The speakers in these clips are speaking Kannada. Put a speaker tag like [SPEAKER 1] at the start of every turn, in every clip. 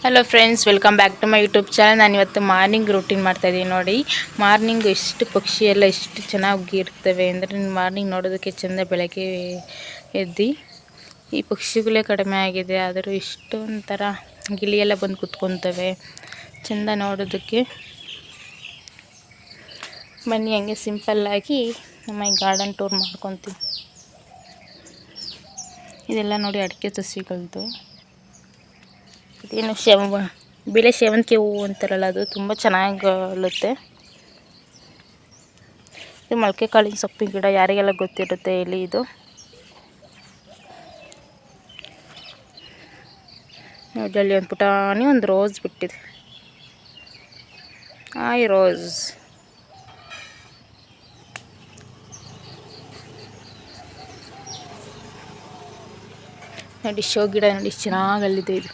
[SPEAKER 1] Hello friends, welcome back to my YouTube channel. ನಾನು ಇವತ್ತು ಮಾರ್ನಿಂಗ್ ರೂಟೀನ್ ಮಾಡ್ತಾಯಿದ್ದೀನಿ ನೋಡಿ. ಮಾರ್ನಿಂಗ್ ಎಷ್ಟು ಪಕ್ಷಿ ಎಲ್ಲ ಎಷ್ಟು ಚೆನ್ನಾಗಿ ಇರ್ತವೆ ಅಂದರೆ ಮಾರ್ನಿಂಗ್ ನೋಡೋದಕ್ಕೆ ಚೆಂದ. ಬೆಳಗ್ಗೆ ಎದ್ದು ಈ ಪಕ್ಷಿಗಳೇ ಕಡಿಮೆ ಆಗಿದೆ, ಆದರೂ ಇಷ್ಟೊಂಥರ ಗಿಳಿಯೆಲ್ಲ ಬಂದು ಕುತ್ಕೊತವೆ ಚೆಂದ ನೋಡೋದಕ್ಕೆ. ಬನ್ನಿ ಹಂಗೆ ಸಿಂಪಲ್ಲಾಗಿ ನಮ್ಮ ಈ ಗಾರ್ಡನ್ ಟೂರ್ ಮಾಡ್ಕೊತೀವಿ. ಇದೆಲ್ಲ ನೋಡಿ ಅಡಿಕೆ ಸಸಿಗಳದ್ದು. ಇದೇನು ಬಿಳೆ ಸೇವಂತಿಗೆ ಹೂವು ಅಂತಾರಲ್ಲ, ಅದು ತುಂಬ ಚೆನ್ನಾಗಿ ಅಳುತ್ತೆ. ಇದು ಮೊಳಕೆ ಕಾಳಿನ ಸೊಪ್ಪಿನ ಗಿಡ, ಯಾರಿಗೆಲ್ಲ ಗೊತ್ತಿರುತ್ತೆ ಇಲ್ಲಿ. ಇದು ನೋಡಿ, ಅಲ್ಲಿ ಒಂದು ಪುಟಾಣಿ ಒಂದು ರೋಸ್ ಬಿಟ್ಟಿದೆ. Hi rose. ನೋಡಿ ಶೋ ಗಿಡ ನೋಡಿ ಚೆನ್ನಾಗಿ ಅಲ್ಲಿದೆ. ಇದು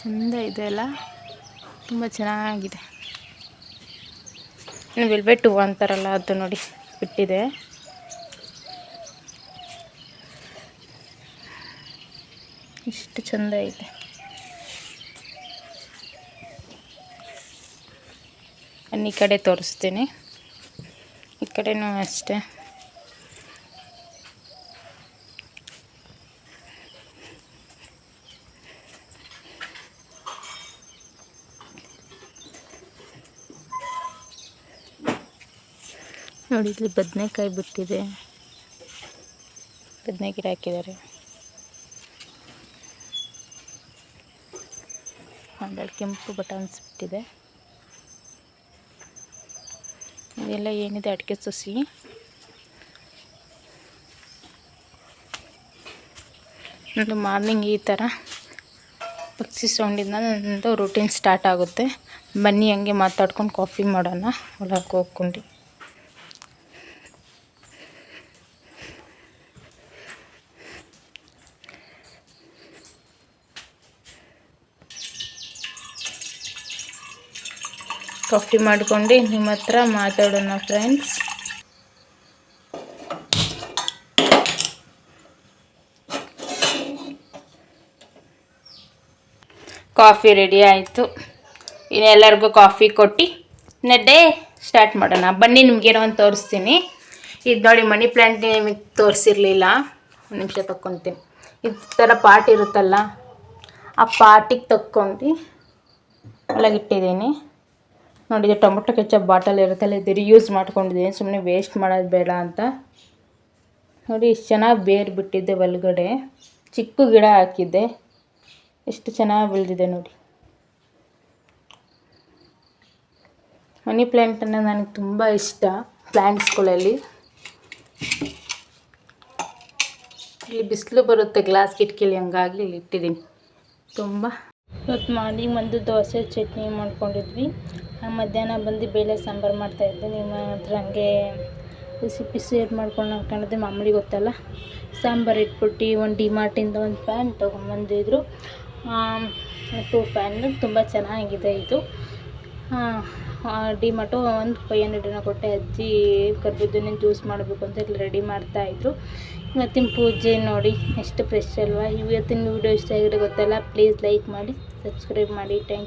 [SPEAKER 1] ಚೆಂದ ಇದೆ ಅಲ್ಲ, ತುಂಬ ಚೆನ್ನಾಗಿದೆ. ಇನ್ನು ವೆಲ್ವೆಟ್ ಹೂವು ಅಂತಾರಲ್ಲ, ಅದು ನೋಡಿ ಬಿಟ್ಟಿದೆ. ಇಷ್ಟು ಚೆಂದ ಇದೆ. ಈ ಕಡೆ ತೋರಿಸ್ತೀನಿ, ಈ ಕಡೆನೂ ಅಷ್ಟೇ. ನೋಡಿ, ಇಲ್ಲಿ ಬದನೆಕಾಯಿ ಬಿಟ್ಟಿದೆ, ಬದನೆ ಗಿಡ ಹಾಕಿದ್ದಾರೆ. ಒಂದೆರಡು ಕೆಂಪು ಬಟನ್ಸ್ ಬಿಟ್ಟಿದೆ. ಇದೆಲ್ಲ ಏನಿದೆ ಅಡಿಕೆ ಸಸಿ. ಒಂದು ಮಾರ್ನಿಂಗ್ ಈ ಥರ ಪಕ್ಷಿ ಸೌಂಡಿಂದ ನನ್ನದು ರೂಟೀನ್ ಸ್ಟಾರ್ಟ್ ಆಗುತ್ತೆ. ಬನ್ನಿ ಹಂಗೆ ಮಾತಾಡ್ಕೊಂಡು ಕಾಫಿ ಮಾಡೋಣ ಹೊಲಕ್ಕೆ ಹೋಗ್ಕೊಂಡು. ಕಾಫಿ ಮಾಡ್ಕೊಂಡು ನಿಮ್ಮ ಹತ್ರ ಮಾತಾಡೋಣ ಫ್ರೆಂಡ್ಸ್. ಕಾಫಿ ರೆಡಿ ಆಯಿತು. ಇನ್ನೆಲ್ಲರಿಗೂ ಕಾಫಿ ಕೊಟ್ಟು ಡೇ ಸ್ಟಾರ್ಟ್ ಮಾಡೋಣ. ಬನ್ನಿ, ನಿಮಗೇನೋ ಒಂದು ತೋರಿಸ್ತೀನಿ. ಇದು ನೋಡಿ, ಮನಿ ಪ್ಲ್ಯಾಂಟ್ ನಿಮಗೆ ತೋರಿಸಿರಲಿಲ್ಲ. ಒಂದು ನಿಮಿಷ ತಕ್ಕೊತೀನಿ. ಈ ಥರ ಪಾಟ್ ಇರುತ್ತಲ್ಲ, ಆ ಪಾಟಿಗೆ ತಕ್ಕೊಂಡು ಒಳಗಿಟ್ಟಿದ್ದೀನಿ. ನೋಡಿ, ಇದು ಟೊಮೊಟೊ ಕೆಚಪ್ ಬಾಟಲ್ ಇರುತ್ತಲ್ಲ, ಇದು ರಿಯೂಸ್ ಮಾಡ್ಕೊಂಡಿದ್ದೀನಿ, ಸುಮ್ಮನೆ ವೇಸ್ಟ್ ಮಾಡೋದು ಬೇಡ ಅಂತ. ನೋಡಿ ಎಷ್ಟು ಚೆನ್ನಾಗಿ ಬೇರು ಬಿಟ್ಟಿದ್ದೆ ಒಳಗಡೆ. ಚಿಕ್ಕ ಗಿಡ ಹಾಕಿದ್ದೆ, ಎಷ್ಟು ಚೆನ್ನಾಗಿ ಬೆಳೆದಿದೆ ನೋಡಿ. ಮನಿ ಪ್ಲ್ಯಾಂಟ್ ಅಂದರೆ ನನಗೆ ತುಂಬ ಇಷ್ಟ. ಪ್ಲ್ಯಾಂಟ್ಸ್ಗಳಲ್ಲಿ ಇಲ್ಲಿ ಬಿಸಿಲು ಬರುತ್ತೆ ಗ್ಲಾಸ್ ಕಿಟಕಿಲಿ, ಹಂಗಾಗಿ ಇಲ್ಲಿ ಇಟ್ಟಿದ್ದೀನಿ. ತುಂಬ ಇವತ್ತು ಮಾರ್ನಿಂಗ್ ಬಂದು ದೋಸೆ ಚಟ್ನಿ ಮಾಡ್ಕೊಂಡಿದ್ವಿ. ಮಧ್ಯಾಹ್ನ ಬಂದು ಬೇಳೆ ಸಾಂಬಾರು ಮಾಡ್ತಾಯಿದ್ದೆ. ನಿಮ್ಮ ಹತ್ರ ಹಂಗೆ ರೆಸಿಪಿ ಶೇರ್ ಮಾಡ್ಕೊಂಡು ಅನ್ಕೊಂಡಿದ್ದೆ. ಮಾಮೂಲಿ ಗೊತ್ತಲ್ಲ, ಸಾಂಬಾರು ಇಟ್ಬಿಟ್ಟು ಒಂದು ಡಿಮಾರ್ಟಿಂದ ಒಂದು ಫ್ಯಾನ್ ತೊಗೊಂಬಂದಿದ್ರು. 2 ಫ್ಯಾನ್ ತುಂಬ ಚೆನ್ನಾಗಿದೆ. ಇದು ಡಿಮಾರ್ಟು ಒಂದು 500 ಕೊಟ್ಟೆ. ಅಜ್ಜಿ ಕರ್ಬೂಜನ ಜ್ಯೂಸ್ ಮಾಡಬೇಕು ಅಂತ ಇಲ್ಲಿ ರೆಡಿ ಮಾಡ್ತಾಯಿದ್ರು. ಇವತ್ತಿನ ಪೂಜೆ ನೋಡಿ ಎಷ್ಟು ಫ್ರೆಶ್ ಅಲ್ವಾ. ಇವತ್ತಿನ ವೀಡಿಯೋ ಇಷ್ಟ ಆಗಿರೋ ಗೊತ್ತಲ್ಲ, ಪ್ಲೀಸ್ ಲೈಕ್ ಮಾಡಿ, ಸಬ್ಸ್ಕ್ರೈಬ್ ಮಾಡಿ. Thank you.